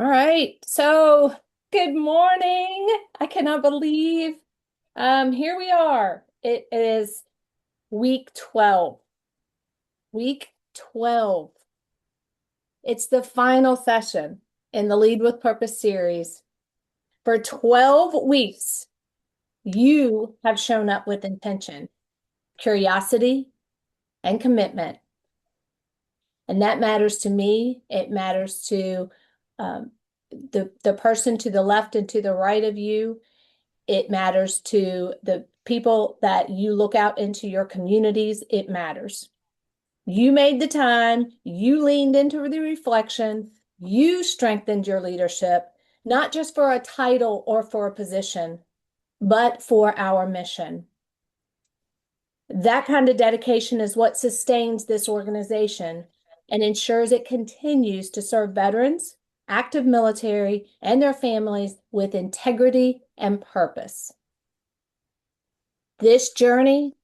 All right. So, good morning. I cannot believe here we are. It is week 12. Week 12. It's the final session in the Lead with Purpose series. For 12 weeks, you have shown up with intention, curiosity, and commitment. And that matters to me. It matters to um, the person to the left and to the right of you. It matters to the people that you look out into your communities. It matters. You made the time, you leaned into the reflection, you strengthened your leadership, not just for a title or for a position, but for our mission. That kind of dedication is what sustains this organization and ensures it continues to serve veterans, active military, and their families with integrity and purpose. This journey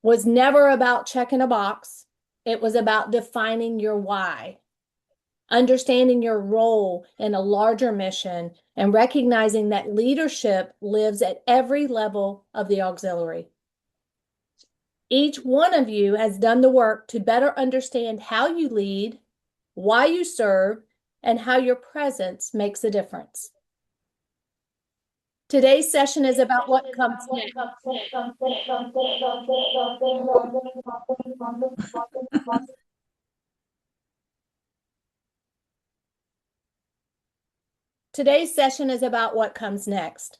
was never about checking a box. It was about defining your why, understanding your role in a larger mission, and recognizing that leadership lives at every level of the auxiliary. Each one of you has done the work to better understand how you lead, why you serve, and how your presence makes a difference. Today's session is about what comes next. Today's session is about what comes next.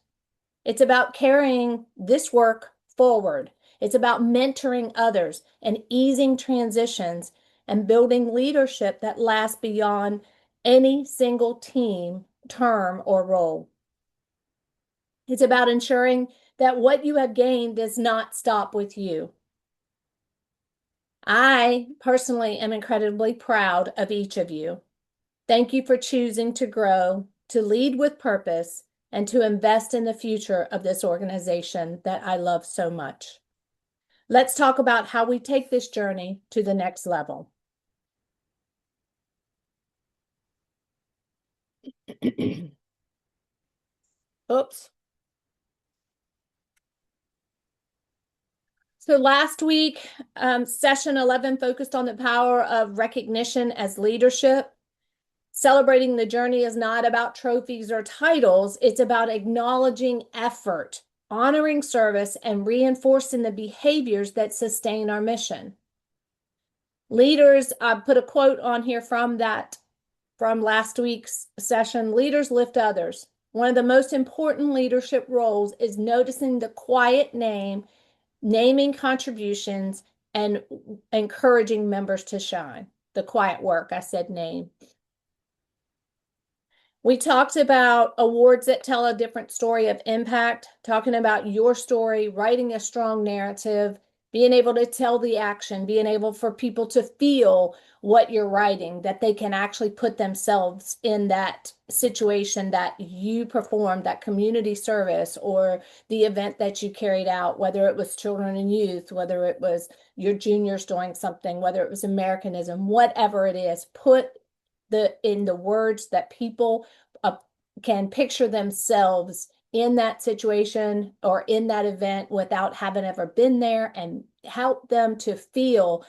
It's about carrying this work forward. It's about mentoring others and easing transitions and building leadership that lasts beyond any single team, term, or role. It's about ensuring that what you have gained does not stop with you. I personally am incredibly proud of each of you. Thank you for choosing to grow, to lead with purpose, and to invest in the future of this organization that I love so much. Let's talk about how we take this journey to the next level. Oops. So last week, session 11 focused on the power of recognition as leadership. Celebrating the journey is not about trophies or titles. It's about acknowledging effort, honoring service, and reinforcing the behaviors that sustain our mission. Leaders, I put a quote on here from last week's session. Leaders lift others. One of the most important leadership roles is noticing the quiet naming contributions, and encouraging members to shine. The quiet work, I said name. We talked about awards that tell a different story of impact, talking about your story, writing a strong narrative, being able to tell the action, being able for people to feel what you're writing, that they can actually put themselves in that situation that you performed, that community service or the event that you carried out, whether it was children and youth, whether it was your juniors doing something, whether it was Americanism, whatever it is, put in the words that people can picture themselves in that situation or in that event without having ever been there, and help them to feel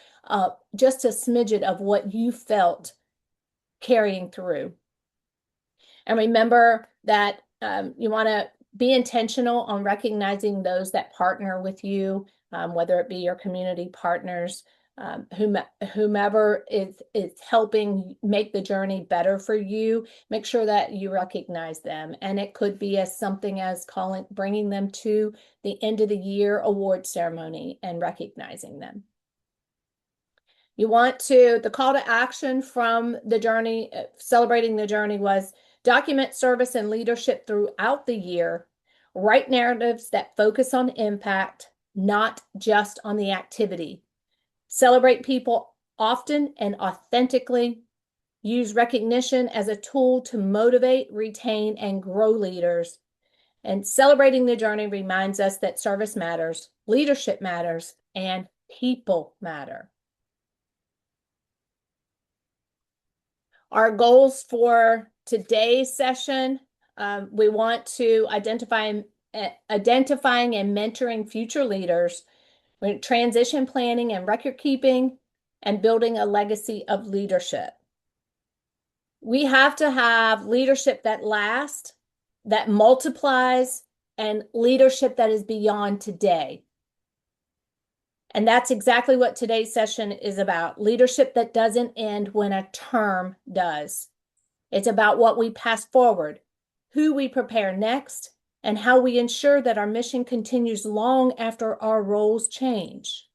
just a smidget of what you felt carrying through. And remember that you want to be intentional on recognizing those that partner with you, whether it be your community partners, whomever is helping make the journey better for you. Make sure that you recognize them, and it could be as something as bringing them to the end of the year award ceremony and recognizing them. You want to, the call to action from the journey, celebrating the journey, was document service and leadership throughout the year. Write narratives that focus on impact, not just on the activity. Celebrate people often and authentically. Use recognition as a tool to motivate, retain, and grow leaders. And celebrating the journey reminds us that service matters, leadership matters, and people matter. Our goals for today's session, we want to identifying and mentoring future leaders, transition planning and record keeping, and building a legacy of leadership. We have to have leadership that lasts, that multiplies, and leadership that is beyond today. And that's exactly what today's session is about. Leadership that doesn't end when a term does. It's about what we pass forward, who we prepare next, and how we ensure that our mission continues long after our roles change.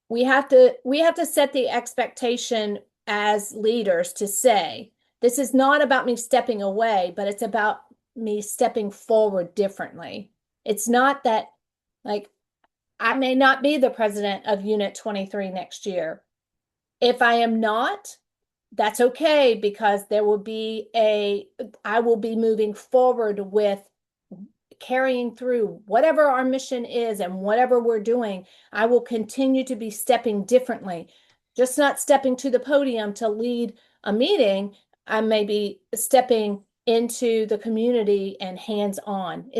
We have to set the expectation as leaders to say, this is not about me stepping away, but it's about me stepping forward differently. It's not that, like, I may not be the president of Unit 23 next year. If I am not, that's okay, because I will be moving forward with carrying through whatever our mission is and whatever we're doing. I will continue to be stepping differently, just not stepping to the podium to lead a meeting. I may be stepping into the community and hands-on.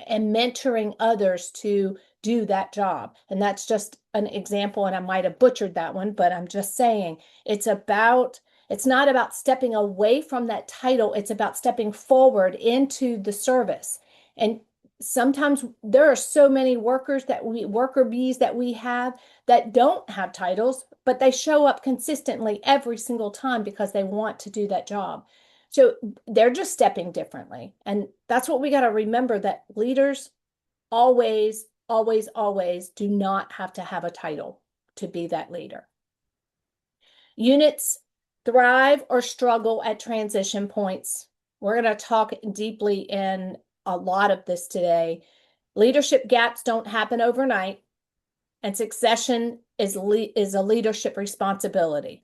And mentoring others to do that job. And that's just an example, and I might have butchered that one, but I'm just saying it's not about stepping away from that title. It's about stepping forward into the service. And sometimes there are so many worker bees that we have that don't have titles, but they show up consistently every single time because they want to do that job. So they're just stepping differently. And that's what we got to remember, that leaders always, always, always do not have to have a title to be that leader. Units thrive or struggle at transition points. We're going to talk deeply in a lot of this today. Leadership gaps don't happen overnight, and succession is a leadership responsibility.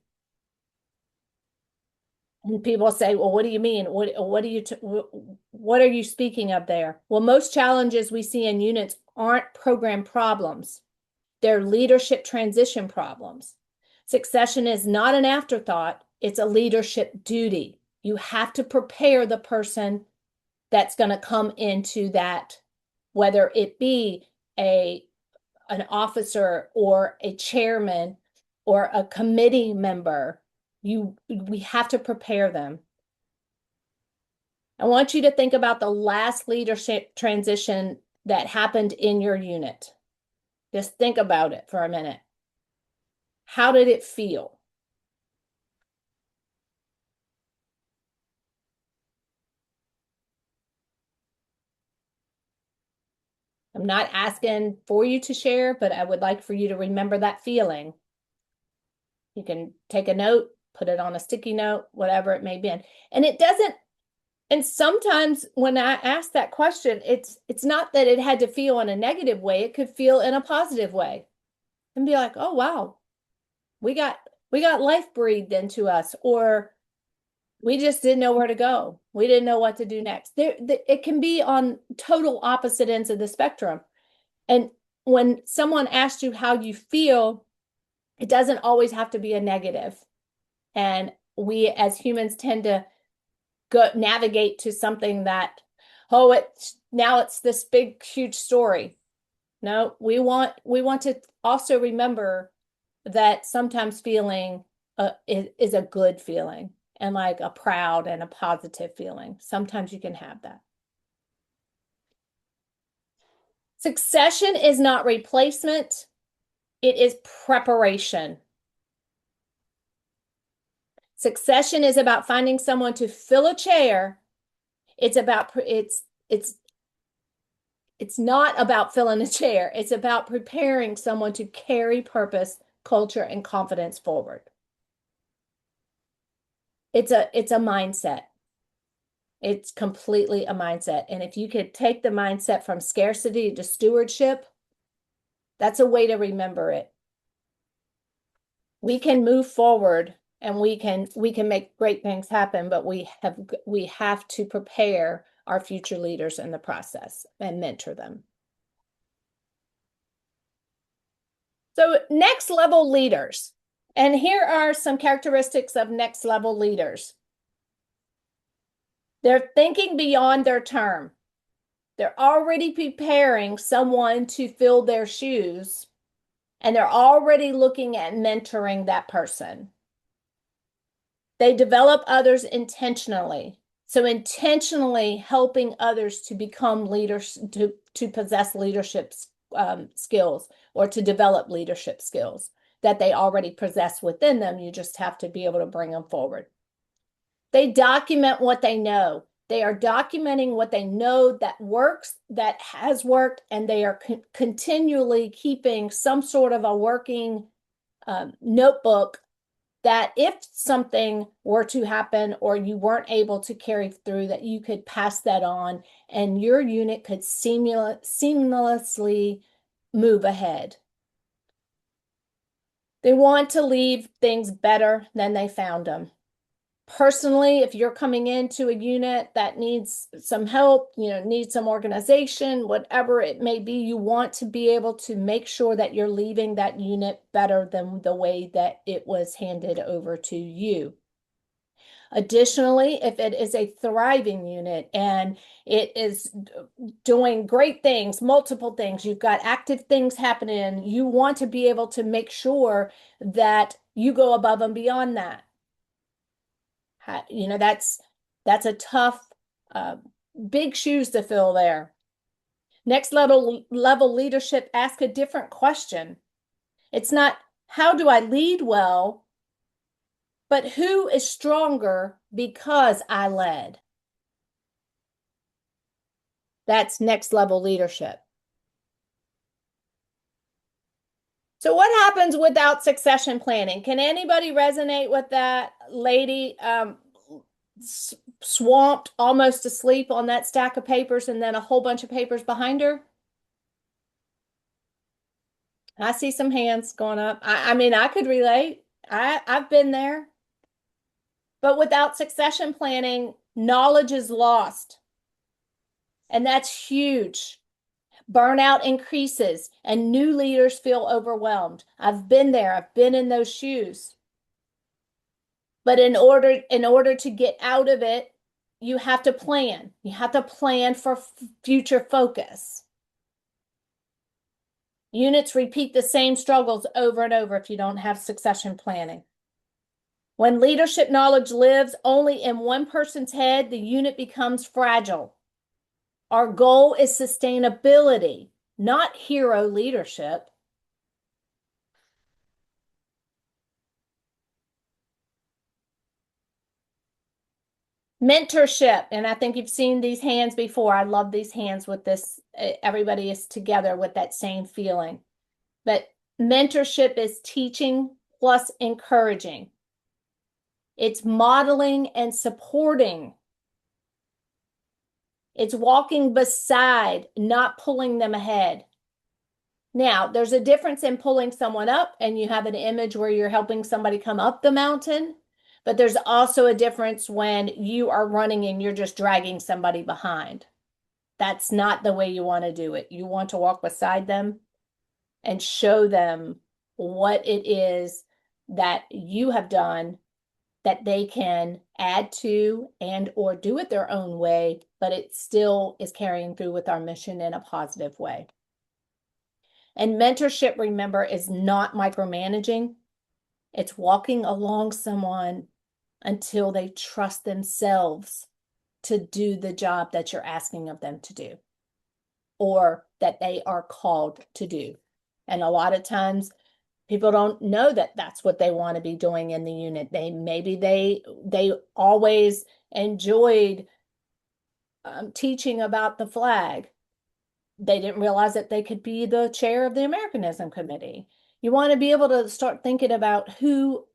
And people say, well, what do you mean? What are you speaking of there? Well, most challenges we see in units aren't program problems. They're leadership transition problems. Succession is not an afterthought. It's a leadership duty. You have to prepare the person that's going to come into that, whether it be an officer or a chairman or a committee member. We have to prepare them. I want you to think about the last leadership transition that happened in your unit. Just think about it for a minute. How did it feel? I'm not asking for you to share, but I would like for you to remember that feeling. You can take a note, put it on a sticky note, whatever it may be. And sometimes when I ask that question, it's not that it had to feel in a negative way. It could feel in a positive way and be like, oh, wow, we got life breathed into us, or we just didn't know where to go. We didn't know what to do next. It can be on total opposite ends of the spectrum. And when someone asks you how you feel, it doesn't always have to be a negative. And we as humans tend to navigate to something that, now it's this big, huge story. No, we want to also remember that sometimes feeling is a good feeling, and like a proud and a positive feeling. Sometimes you can have that. Succession is not replacement. It is preparation. Succession is about finding someone to fill a chair. It's not about filling a chair. It's about preparing someone to carry purpose, culture, and confidence forward. It's a mindset. It's completely a mindset. And if you could take the mindset from scarcity to stewardship, that's a way to remember it. We can move forward and we can make great things happen, but we have to prepare our future leaders in the process and mentor them. So next level leaders. And here are some characteristics of next level leaders. They're thinking beyond their term. They're already preparing someone to fill their shoes, and they're already looking at mentoring that person. They develop others intentionally. So intentionally helping others to become leaders, to possess leadership skills, or to develop leadership skills that they already possess within them. You just have to be able to bring them forward. They document what they know. They are documenting what they know that works, that has worked, and they are continually keeping some sort of a working notebook that if something were to happen or you weren't able to carry through, that you could pass that on and your unit could seamlessly move ahead. They want to leave things better than they found them. Personally, if you're coming into a unit that needs some help, needs some organization, whatever it may be, you want to be able to make sure that you're leaving that unit better than the way that it was handed over to you. Additionally, if it is a thriving unit and it is doing great things, multiple things, you've got active things happening, you want to be able to make sure that you go above and beyond that. That's a tough, big shoes to fill there. Next level leadership, ask a different question. It's not, how do I lead well, but who is stronger because I led? That's next level leadership. So what happens without succession planning? Can anybody resonate with that lady swamped, almost asleep on that stack of papers and then a whole bunch of papers behind her? I see some hands going up. I mean, I could relate. I've been there. But without succession planning, knowledge is lost. And that's huge. Burnout increases and new leaders feel overwhelmed. I've been there. I've been in those shoes. But in order to get out of it, you have to plan. You have to plan for future focus. Units repeat the same struggles over and over if you don't have succession planning. When leadership knowledge lives only in one person's head, the unit becomes fragile. Our goal is sustainability, not hero leadership. Mentorship, and I think you've seen these hands before. I love these hands with this. Everybody is together with that same feeling. But mentorship is teaching plus encouraging. It's modeling and supporting. It's walking beside, not pulling them ahead. Now, there's a difference in pulling someone up and you have an image where you're helping somebody come up the mountain, but there's also a difference when you are running and you're just dragging somebody behind. That's not the way you want to do it. You want to walk beside them and show them what it is that you have done that they can add to and or do it their own way, but it still is carrying through with our mission in a positive way. And mentorship, remember, is not micromanaging. It's walking along someone until they trust themselves to do the job that you're asking of them to do or that they are called to do. And a lot of times people don't know that that's what they want to be doing in the unit. They always enjoyed teaching about the flag. They didn't realize that they could be the chair of the Americanism Committee. You want to be able to start thinking about who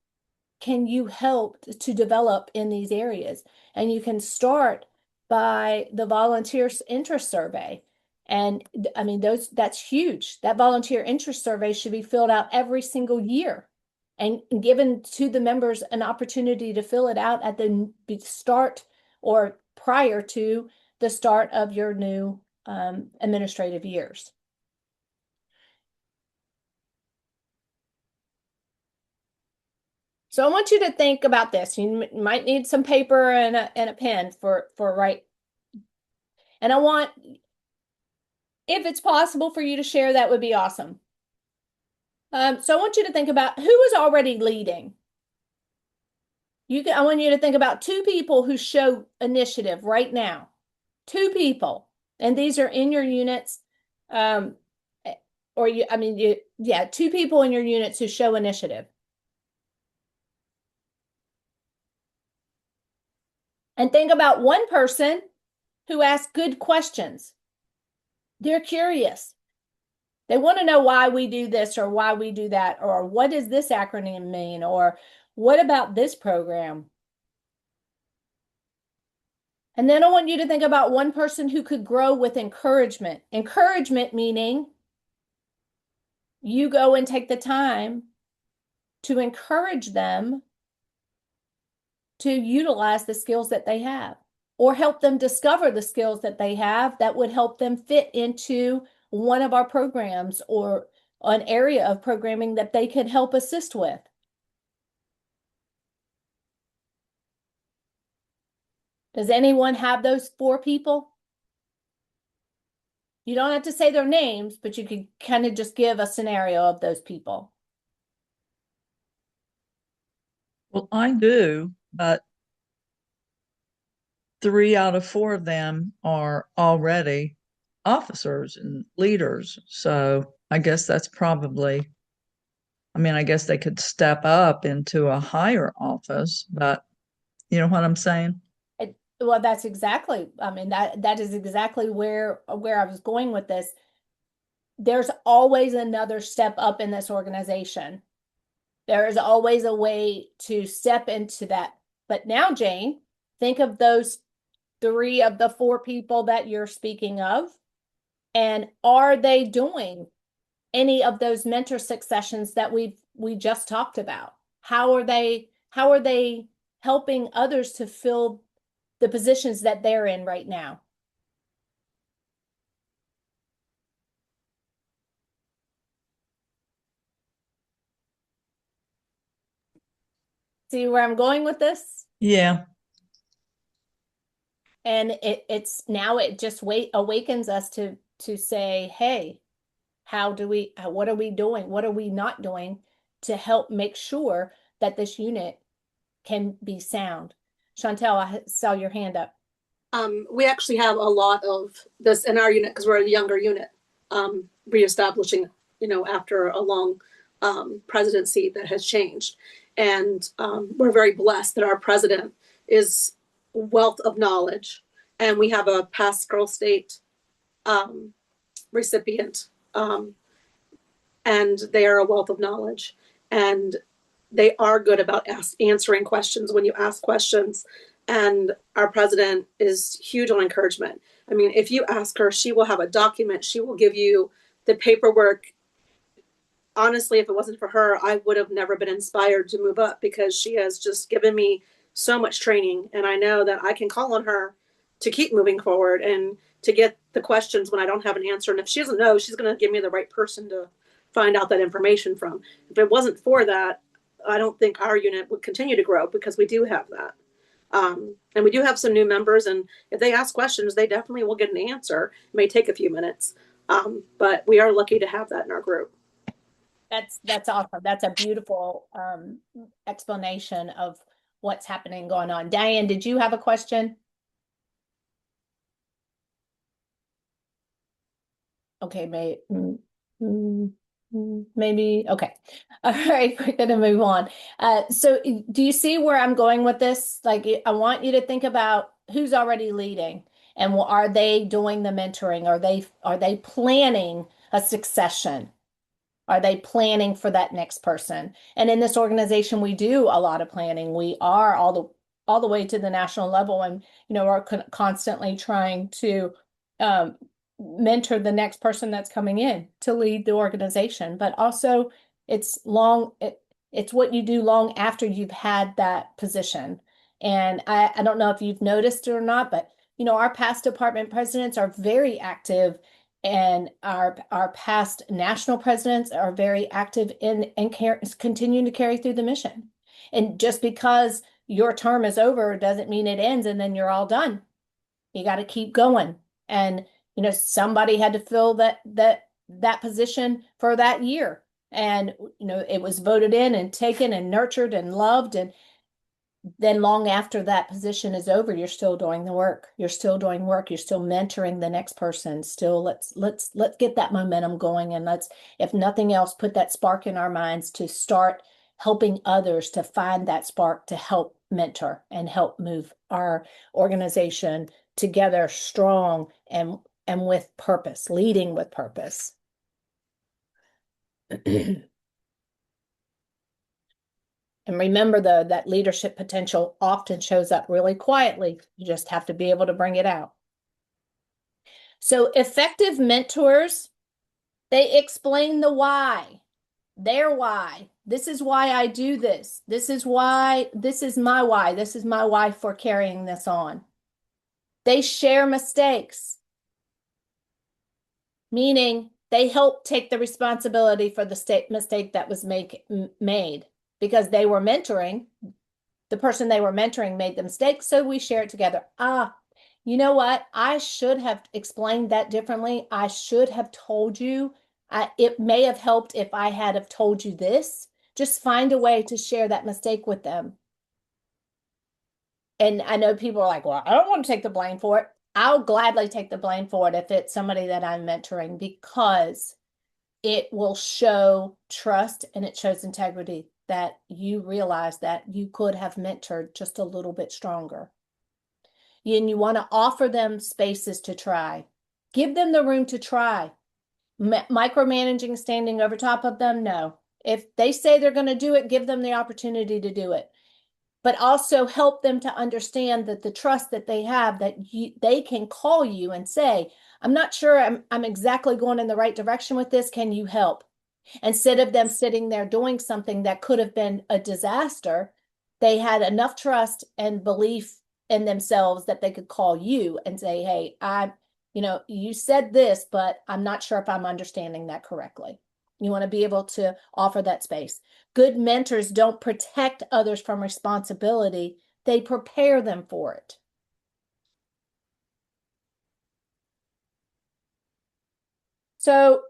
can you help to develop in these areas. And you can start by the volunteer interest survey. And I mean, that's huge. That volunteer interest survey should be filled out every single year and given to the members an opportunity to fill it out at the start or prior to the start of your new administrative years. So I want you to think about this. You might need some paper and a pen for right. And I want, if it's possible for you to share, that would be awesome. So I want you to think about who is already leading. I want you to think about two people who show initiative right now. Two people, and these are in your units. Yeah, two people in your units who show initiative. And think about one person who asks good questions. They're curious. They want to know why we do this or why we do that, or what does this acronym mean, or what about this program? And then I want you to think about one person who could grow with encouragement. Encouragement meaning you go and take the time to encourage them to utilize the skills that they have, or help them discover the skills that they have that would help them fit into one of our programs or an area of programming that they could help assist with. Does anyone have those four people? You don't have to say their names, but you could kind of just give a scenario of those people. Well, I do, but 3 out of 4 of them are already officers and leaders. So I guess that's probably, I guess they could step up into a higher office, but you know what I'm saying? Well, that's exactly, that is exactly where I was going with this. There's always another step up in this organization. There is always a way to step into that. But now, Jane, think of those 3 of the 4 people that you're speaking of. And are they doing any of those mentor successions that we just talked about? How are they helping others to fill the positions that they're in right now? See where I'm going with this? Yeah. And it's now it just awakens us to say, hey, what are we doing? What are we not doing to help make sure that this unit can be sound? Chantel, I saw your hand up. We actually have a lot of this in our unit because we're a younger unit, reestablishing, after a long presidency that has changed. And we're very blessed that our president is wealth of knowledge. And we have a past Girl State recipient, and they are a wealth of knowledge. And they are good about answering questions when you ask questions. And our president is huge on encouragement. I mean, if you ask her, she will have a document. She will give you the paperwork. Honestly, if it wasn't for her, I would have never been inspired to move up because she has just given me so much training. And I know that I can call on her to keep moving forward and to get the questions when I don't have an answer. And if she doesn't know, she's going to give me the right person to find out that information from. If it wasn't for that, I don't think our unit would continue to grow because we do have that. And we do have some new members, and if they ask questions, they definitely will get an answer. It may take a few minutes, but we are lucky to have that in our group. That's awesome. That's a beautiful explanation of what's happening going on. Diane, did you have a question? Okay, maybe. Okay. All right, we're going to move on. So do you see where I'm going with this? Like, I want you to think about who's already leading and are they doing the mentoring? Are they planning a succession? Are they planning for that next person? And in this organization, we do a lot of planning. We are all the way to the national level, and are constantly trying to mentor the next person that's coming in to lead the organization. But also, it's what you do long after you've had that position. And I don't know if you've noticed it or not, but our past department presidents are very active, and our past national presidents are very active in continuing to carry through the mission. And just because your term is over doesn't mean it ends and then you're all done. You got to keep going. And, somebody had to fill that position for that year. And, it was voted in and taken and nurtured and loved. And then long after that position is over, you're still doing the work. You're still doing work. You're still mentoring the next person. Still, let's get that momentum going. And let's, if nothing else, put that spark in our minds to start helping others to find that spark to help mentor and help move our organization together strong and with purpose, leading with purpose. And remember, though, that leadership potential often shows up really quietly. You just have to be able to bring it out. So effective mentors, they explain the why, their why. This is why I do this. This is why, this is my why. This is my why for carrying this on. They share mistakes, meaning they help take the responsibility for the mistake that was made. Because they were mentoring, the person they were mentoring made the mistake, so we share it together. You know what? I should have explained that differently. I should have told you. It may have helped if I had have told you this. Just find a way to share that mistake with them. And I know people are like, well, I don't want to take the blame for it. I'll gladly take the blame for it if it's somebody that I'm mentoring, because it will show trust and it shows integrity that you realize that you could have mentored just a little bit stronger. And you want to offer them spaces to try. Give them the room to try. Micromanaging, standing over top of them, no. If they say they're going to do it, give them the opportunity to do it. But also help them to understand that the trust that they have, that they can call you and say, I'm not sure I'm exactly going in the right direction with this. Can you help? Instead of them sitting there doing something that could have been a disaster, they had enough trust and belief in themselves that they could call you and say, hey, you said this, but I'm not sure if I'm understanding that correctly. You want to be able to offer that space. Good mentors don't protect others from responsibility. They prepare them for it. So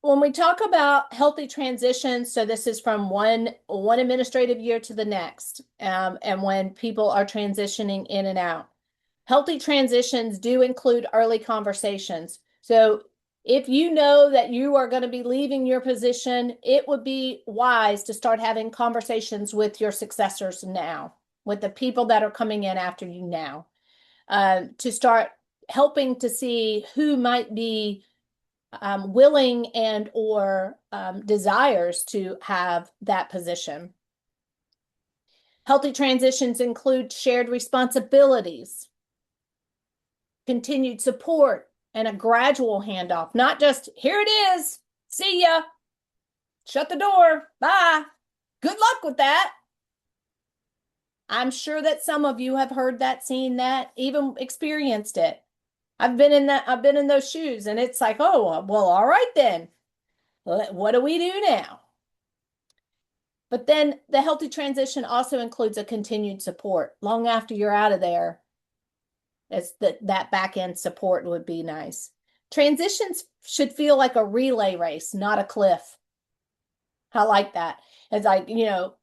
when we talk about healthy transitions, so this is from one administrative year to the next, and when people are transitioning in and out. Healthy transitions do include early conversations. So if you know that you are going to be leaving your position, it would be wise to start having conversations with your successors now, with the people that are coming in after you now, to start helping to see who might be willing and or desires to have that position. Healthy transitions include shared responsibilities, continued support, and a gradual handoff, not just here it is, see ya, shut the door, bye, good luck with that. I'm sure that some of you have heard that, seen that, even experienced it. I've been in those shoes, and it's like, oh, well, all right then. What do we do now? But then the healthy transition also includes a continued support long after you're out of there. As that back end support would be nice. Transitions should feel like a relay race, not a cliff. I like that. It's like, you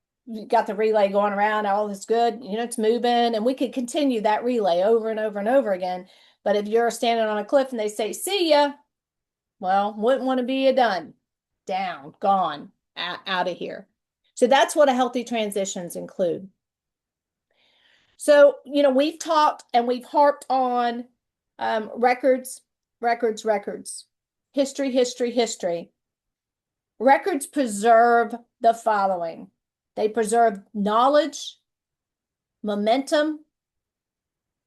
got the relay going around, all is good, it's moving, and we could continue that relay over and over and over again. But if you're standing on a cliff and they say, see ya, well, wouldn't want to be a done, down, gone, out of here. So that's what a healthy transitions include. So, we've talked and we've harped on records, history. Records preserve the following. They preserve knowledge, momentum,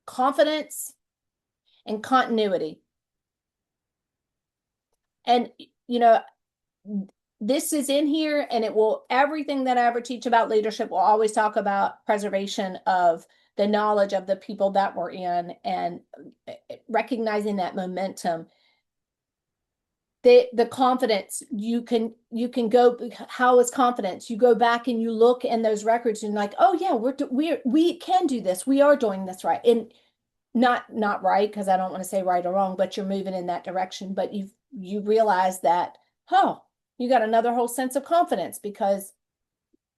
confidence, and continuity. And, this is in here, and everything that I ever teach about leadership will always talk about preservation of the knowledge of the people that we're in and recognizing that momentum. the confidence, you can go, how is confidence? You go back and you look in those records and like, oh yeah, we can do this. We are doing this right. And not right, because I don't want to say right or wrong, but you're moving in that direction. But you realize that, oh, you got another whole sense of confidence because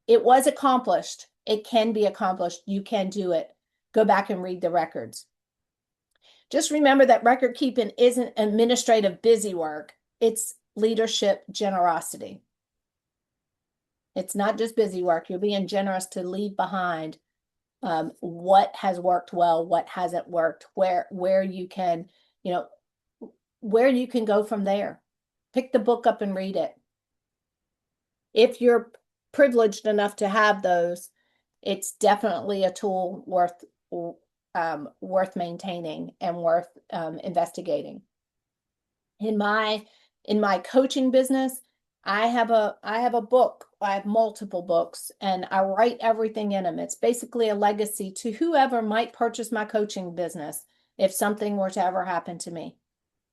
it was accomplished. It can be accomplished. You can do it. Go back and read the records. Just remember that record keeping isn't administrative busy work. It's leadership generosity. It's not just busy work. You're being generous to leave behind what has worked well, what hasn't worked, where you can, where you can go from there. Pick the book up and read it. If you're privileged enough to have those, it's definitely a tool worth maintaining and worth investigating. In my coaching business, I have a book. I have multiple books, and I write everything in them. It's basically a legacy to whoever might purchase my coaching business if something were to ever happen to me.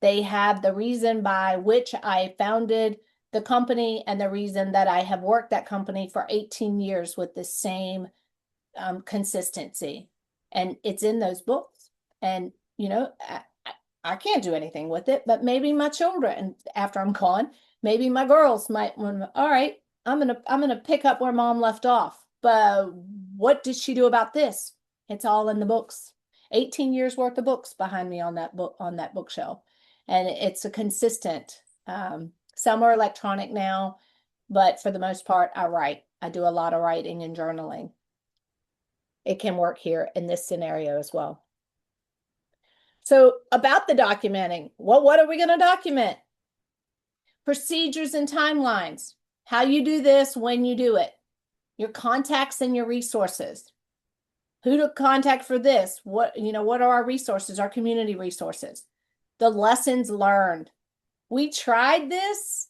They have the reason by which I founded the company and the reason that I have worked that company for 18 years with the same consistency. And it's in those books. And, I can't do anything with it, but maybe my children, after I'm gone, maybe my girls might want, all right, I'm gonna pick up where mom left off. But what did she do about this? It's all in the books. 18 years worth of books behind me on that bookshelf. And it's a consistent, some are electronic now, but for the most part, I write. I do a lot of writing and journaling. It can work here in this scenario as well. So about the documenting, what are we going to document? Procedures and timelines, how you do this, when you do it, your contacts and your resources, who to contact for this, what are our resources, our community resources, the lessons learned. We tried this,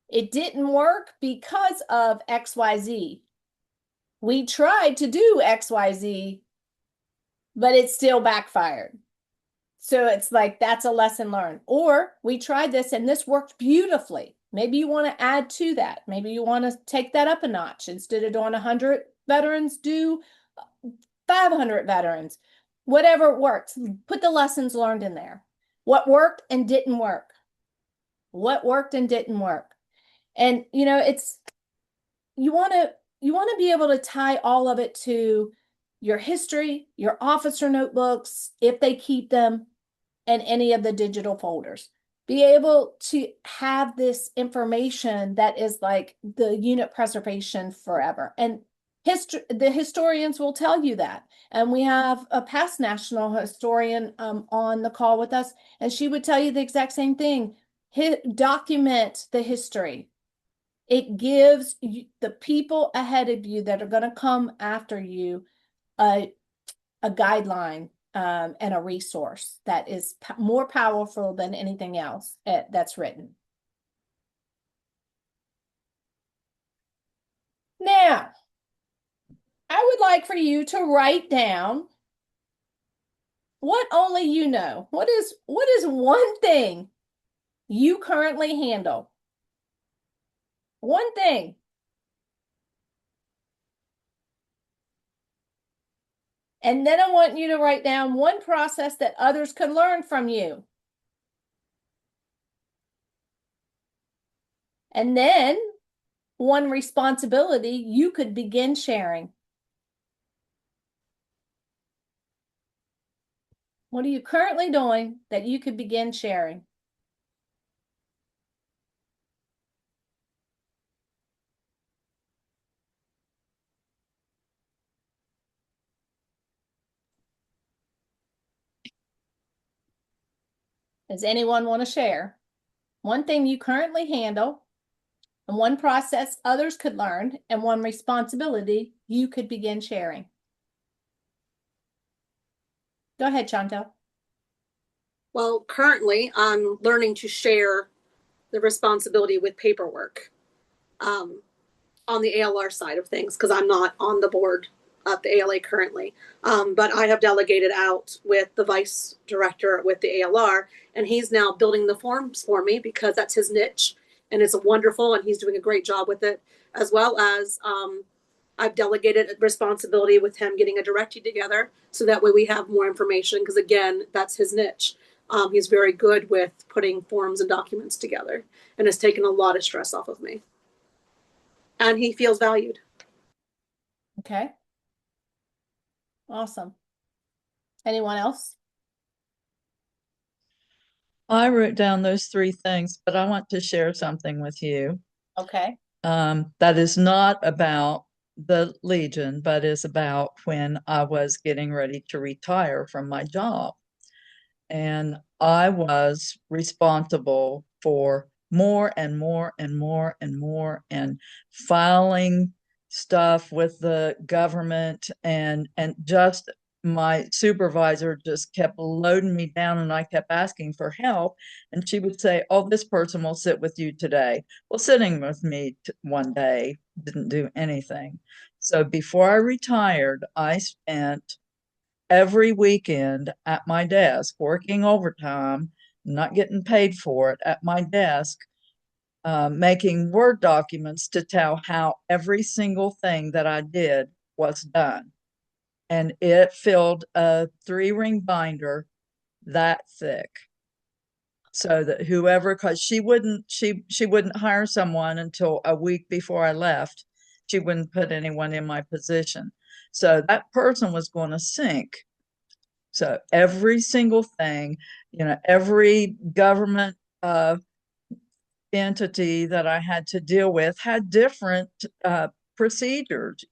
it didn't work because of XYZ. We tried to do XYZ, but it still backfired. So it's like, that's a lesson learned. Or we tried this and this worked beautifully. Maybe you want to add to that. Maybe you want to take that up a notch. Instead of doing 100 veterans, do 500 veterans. Whatever works. Put the lessons learned in there. What worked and didn't work. What worked and didn't work. And it's, you want to be able to tie all of it to your history, your officer notebooks, if they keep them, and any of the digital folders. Be able to have this information that is like the unit preservation forever. And the historians will tell you that. And we have a past national historian on the call with us, and she would tell you the exact same thing. Document the history. It gives the people ahead of you that are going to come after you a guideline and a resource that is more powerful than anything else that's written. Now, I would like for you to write down what only you know. What is one thing you currently handle? One thing. And then I want you to write down one process that others could learn from you. And then one responsibility you could begin sharing. What are you currently doing that you could begin sharing? Does anyone want to share? One thing you currently handle, and one process others could learn, and one responsibility you could begin sharing. Go ahead, Chantel. Well, currently I'm learning to share the responsibility with paperwork on the ALR side of things, because I'm not on the board at the ALA currently. But I have delegated out with the vice director with the ALR, and he's now building the forms for me because that's his niche, and it's wonderful, and he's doing a great job with it, as well as I've delegated responsibility with him getting a directory together so that way we have more information because, again, that's his niche. He's very good with putting forms and documents together and has taken a lot of stress off of me. And he feels valued. Okay. Awesome. Anyone else? I wrote down those three things, but I want to share something with you. Okay. That is not about the Legion, but is about when I was getting ready to retire from my job. And I was responsible for more and more and more and more and filing stuff with the government and just my supervisor just kept loading me down and I kept asking for help and she would say, oh, this person will sit with you today. Well, sitting with me one day didn't do anything. So before I retired, I spent every weekend at my desk, working overtime, not getting paid for it at my desk, making Word documents to tell how every single thing that I did was done. And it filled a 3-ring binder that thick. So that whoever, because she wouldn't hire someone until a week before I left. She wouldn't put anyone in my position. So that person was going to sink. So every single thing, every government entity that I had to deal with had different procedures,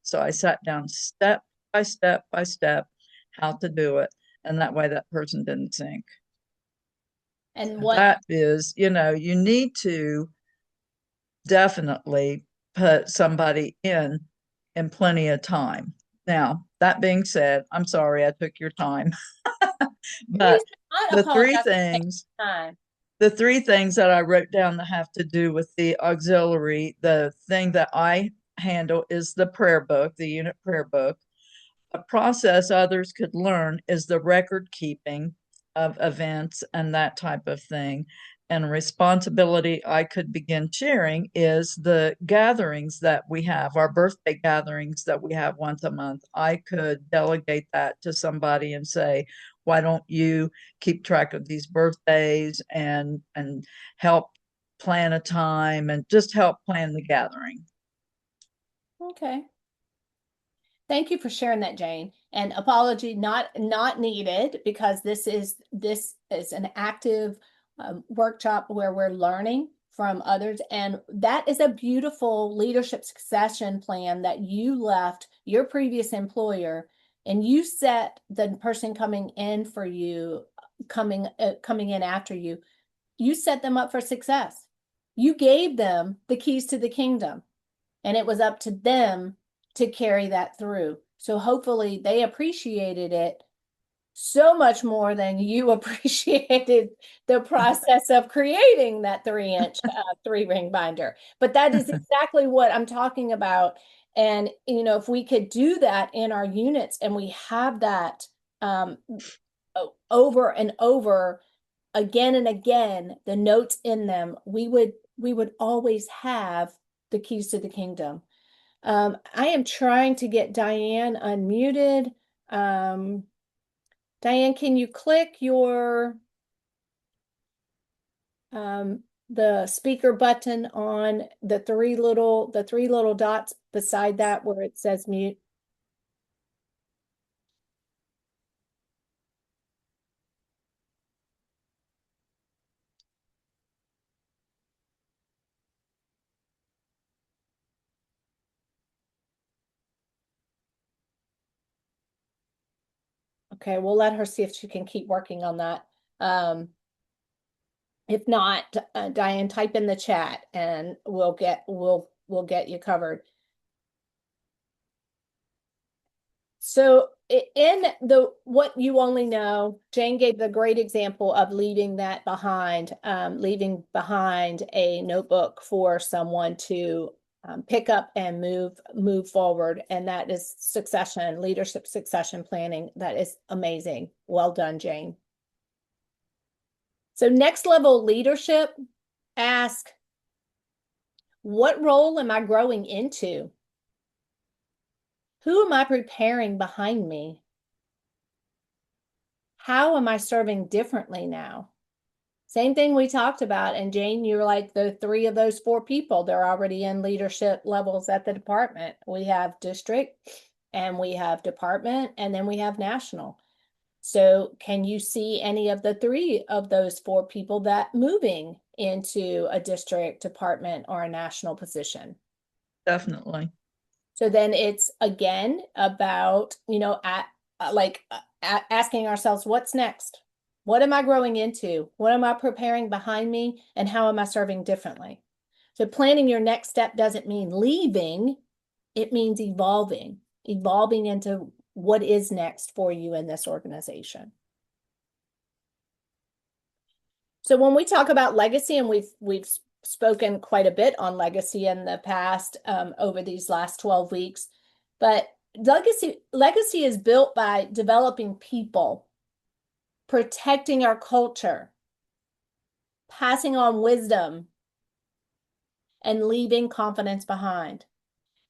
So I sat down step by step by step how to do it. And that way that person didn't sink. And So what? that is, you need to definitely put somebody in plenty of time. Now, that being said, I'm sorry I took your time. But Please do not the three apologize for taking things time. the three things that I wrote down that have to do with the auxiliary, the thing that I handle is the prayer book, the unit prayer book. A process others could learn is the record keeping of events and that type of thing. And responsibility I could begin sharing is the gatherings that we have, our birthday gatherings that we have once a month. I could delegate that to somebody and say, why don't you keep track of these birthdays and help plan a time and just help plan the gathering. Okay. Thank you for sharing that, Jane. And apology not needed because this is an active workshop where we're learning from others, and that is a beautiful leadership succession plan that you left your previous employer, and you set the person coming in for you, coming in after you. You set them up for success. You gave them the keys to the kingdom, and it was up to them to carry that through. So hopefully they appreciated it so much more than you appreciated the process of creating that 3-inch 3-ring binder. But that is exactly what I'm talking about. And, if we could do that in our units and we have that over and over again and again, the notes in them, we would always have the keys to the kingdom. I am trying to get Diane unmuted. Diane, can you click your the speaker button on the three little dots beside that where it says mute? Okay, we'll let her see if she can keep working on that. If not, Diane, type in the chat and we'll get you covered. So in the what you only know, Jane gave the great example of leaving behind a notebook for someone to pick up and move forward. And that is leadership succession planning. That is amazing. Well done, Jane. So next level leadership, ask, what role am I growing into? Who am I preparing behind me? How am I serving differently now? Same thing we talked about. And Jane, you're like the 3 of those 4 people. They're already in leadership levels at the department. We have district and we have department and then we have national. So can you see any of the 3 of those 4 people that moving into a district, department, or a national position? Definitely. So then it's again about, asking ourselves, what's next? What am I growing into? What am I preparing behind me? And how am I serving differently? So planning your next step doesn't mean leaving. It means evolving into what is next for you in this organization. So when we talk about legacy, and we've spoken quite a bit on legacy in the past over these last 12 weeks, but legacy is built by developing people, protecting our culture, passing on wisdom, and leaving confidence behind.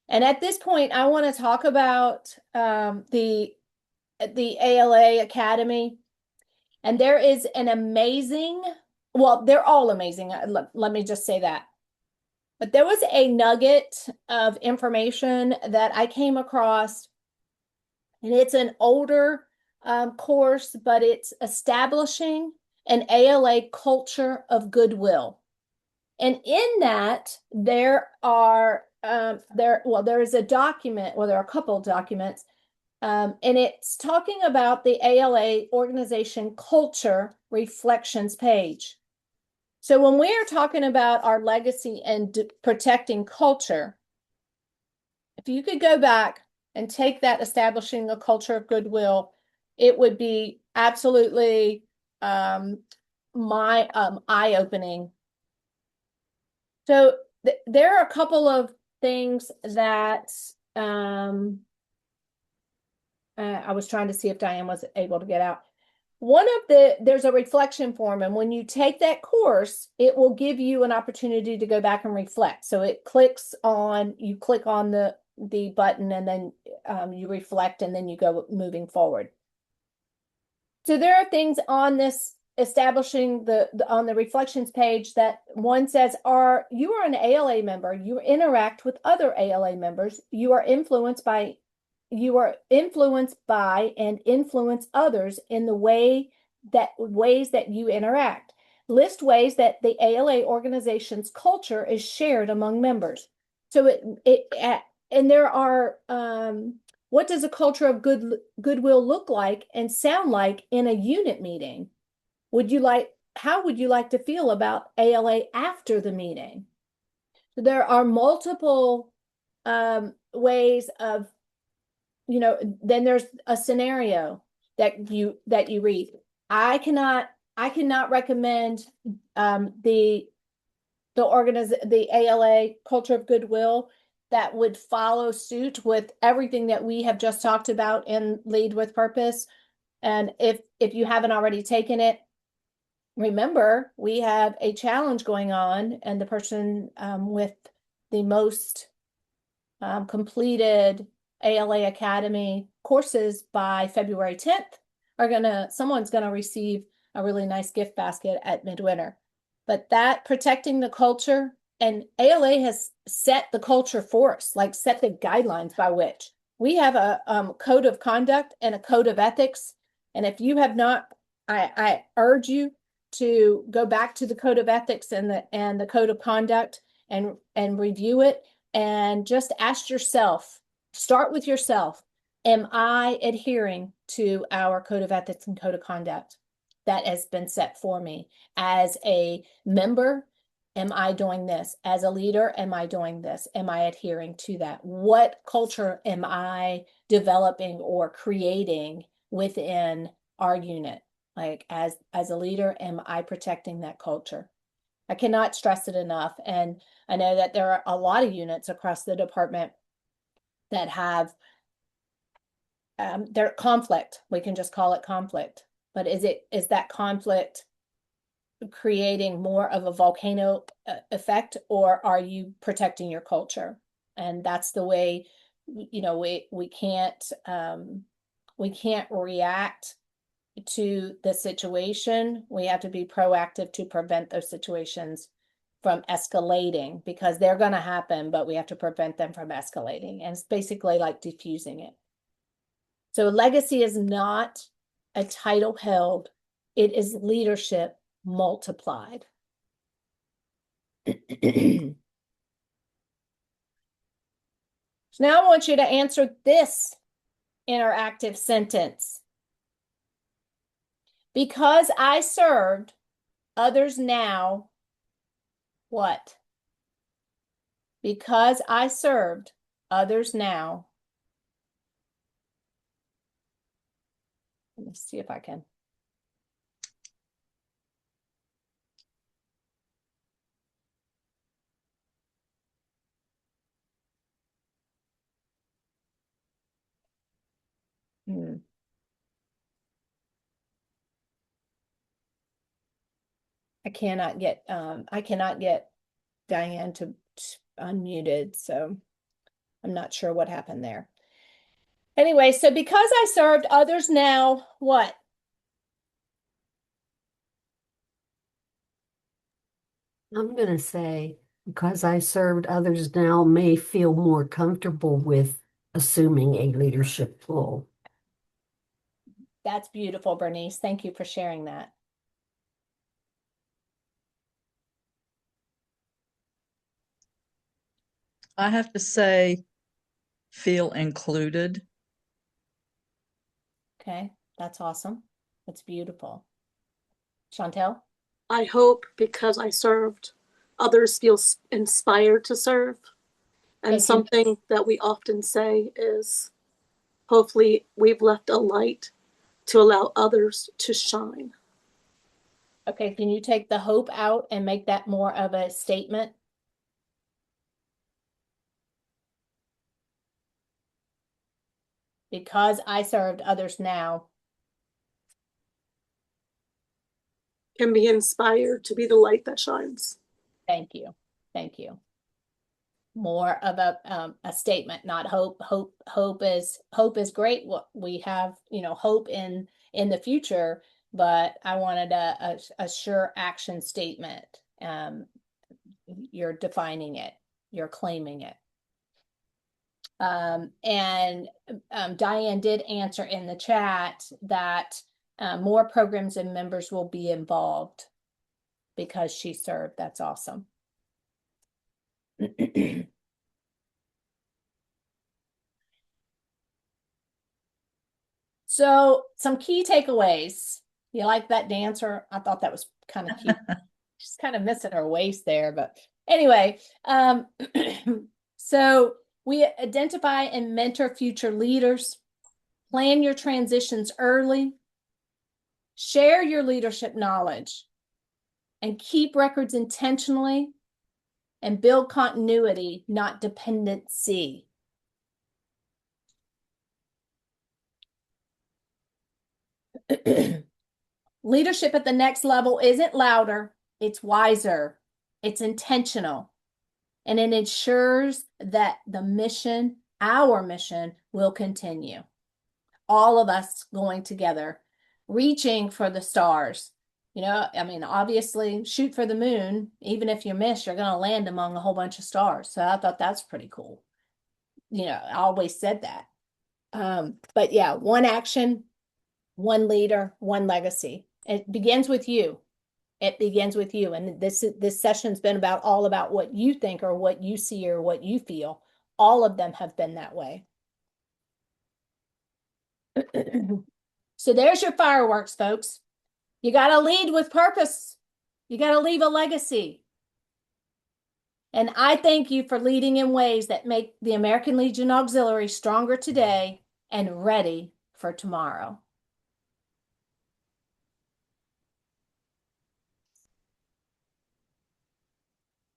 And at this point, I want to talk about the ALA Academy. And there is an amazing, well, they're all amazing. Let me just say that. But there was a nugget of information that I came across, and it's an older course, but it's establishing an ALA culture of goodwill. And in that, there is a document, well, there are a couple of documents, and it's talking about the ALA organization culture reflections page. So when we are talking about our legacy and protecting culture, if you could go back and take that establishing a culture of goodwill, it would be absolutely eye-opening. So there are a couple of things that I was trying to see if Diane was able to get out. There's a reflection form, and when you take that course, it will give you an opportunity to go back and reflect. So you click on the button, and then you reflect, and then you go moving forward. So there are things on this establishing on the reflections page that one says you are an ALA member, you interact with other ALA members, you are influenced by and influence others in the ways that you interact. List ways that the ALA organization's culture is shared among members. So and there are what does a culture of goodwill look like and sound like in a unit meeting? How would you like to feel about ALA after the meeting? So there are multiple ways of, then there's a scenario that you read. I cannot recommend the ALA culture of goodwill that would follow suit with everything that we have just talked about in Lead with Purpose. And if you haven't already taken it, remember, we have a challenge going on, and the person with the most completed ALA Academy courses by February 10th someone's gonna receive a really nice gift basket at midwinter. But that protecting the culture, and ALA has set the culture for us, like set the guidelines by which we have a code of conduct and a code of ethics. And if you have not, I urge you to go back to the code of ethics and the code of conduct and review it, and just ask yourself, start with yourself, am I adhering to our code of ethics and code of conduct that has been set for me? As a member, am I doing this? As a leader, am I doing this? Am I adhering to that? What culture am I developing or creating within our unit? Like as a leader, am I protecting that culture? I cannot stress it enough. And I know that there are a lot of units across the department that have their conflict. We can just call it conflict. But is that conflict creating more of a volcano effect, or are you protecting your culture? And that's the way, you know, we can't react to the situation. We have to be proactive to prevent those situations from escalating, because they're going to happen, but we have to prevent them from escalating. And it's basically like diffusing it. So legacy is not a title held, it is leadership multiplied. So now I want you to answer this interactive sentence. Because I served others now, what? Because I served others now. Let me see if I can. I cannot get Diane to unmuted, so I'm not sure what happened there. Anyway, so because I served others now, what? I'm going to say, because I served others now may feel more comfortable with assuming a leadership role. That's beautiful, Bernice. Thank you for sharing that. I have to say, feel included. Okay, that's awesome. That's beautiful. Chantel? I hope because I served, others feel inspired to serve. And Thank you. something that we often say is, hopefully we've left a light to allow others to shine. Okay, can you take the hope out and make that more of a statement? Because I served others now. Can be inspired to be the light that shines. Thank you. Thank you. More of a statement, not hope. Hope is great. What we have, you know, hope in the future, but I wanted a sure action statement. You're defining it, you're claiming it. And Diane did answer in the chat that more programs and members will be involved because she served. That's awesome. So some key takeaways. You like that dancer? I thought that was kind of cute. She's kind of missing her waist there, but anyway, so we identify and mentor future leaders, plan your transitions early, share your leadership knowledge, and keep records intentionally, and build continuity, not dependency. Leadership at the next level isn't louder, it's wiser, it's intentional, and it ensures that the mission, our mission, will continue. All of us going together, reaching for the stars. You know, I mean, obviously, shoot for the moon. Even if you miss, you're going to land among a whole bunch of stars. So I thought that's pretty cool. You know, I always said that. But yeah, one action, one leader, one legacy. It begins with you. It begins with you. And this session's been all about what you think or what you see or what you feel. All of them have been that way. So there's your fireworks, folks. You got to lead with purpose. You got to leave a legacy. And I thank you for leading in ways that make the American Legion Auxiliary stronger today and ready for tomorrow.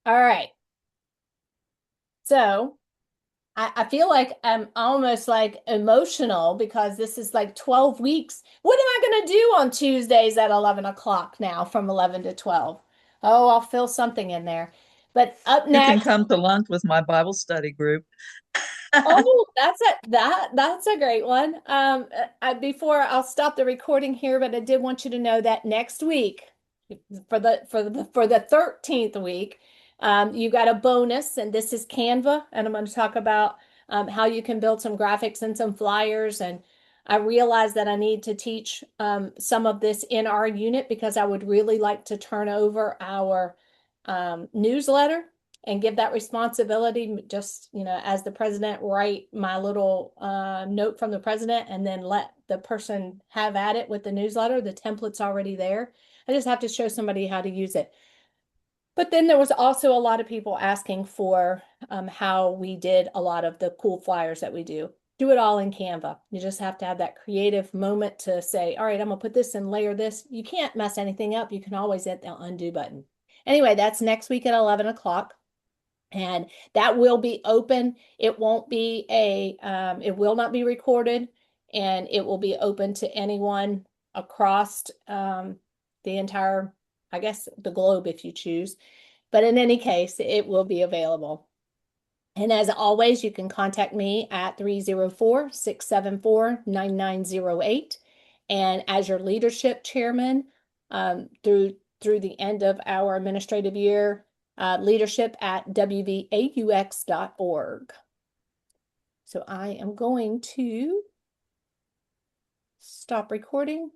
All right. So I feel like I'm almost like emotional because this is like 12 weeks. What am I going to do on Tuesdays at 11 o'clock now from 11 to 12? Oh, I'll fill something in there. But up You can next, come to lunch with my Bible study group. oh, that's a great one. Before I'll stop the recording here, but I did want you to know that next week, for the 13th week, you got a bonus, and this is Canva, and I'm going to talk about how you can build some graphics and some flyers. And I realized that I need to teach some of this in our unit because I would really like to turn over our newsletter and give that responsibility, just, as the president, write my little note from the president and then let the person have at it with the newsletter. The template's already there. I just have to show somebody how to use it. But then there was also a lot of people asking for how we did a lot of the cool flyers that we do. Do it all in Canva. You just have to have that creative moment to say, all right, I'm gonna put this and layer this. You can't mess anything up. You can always hit the undo button. Anyway, that's next week at 11 o'clock. And that will be open. It won't be it will not be recorded, and it will be open to anyone across the entire, I guess, the globe if you choose. But in any case, it will be available. And as always, you can contact me at 304-674-9908. And as your leadership chairman, through the end of our administrative year, leadership at wvaux.org. So I am going to stop recording.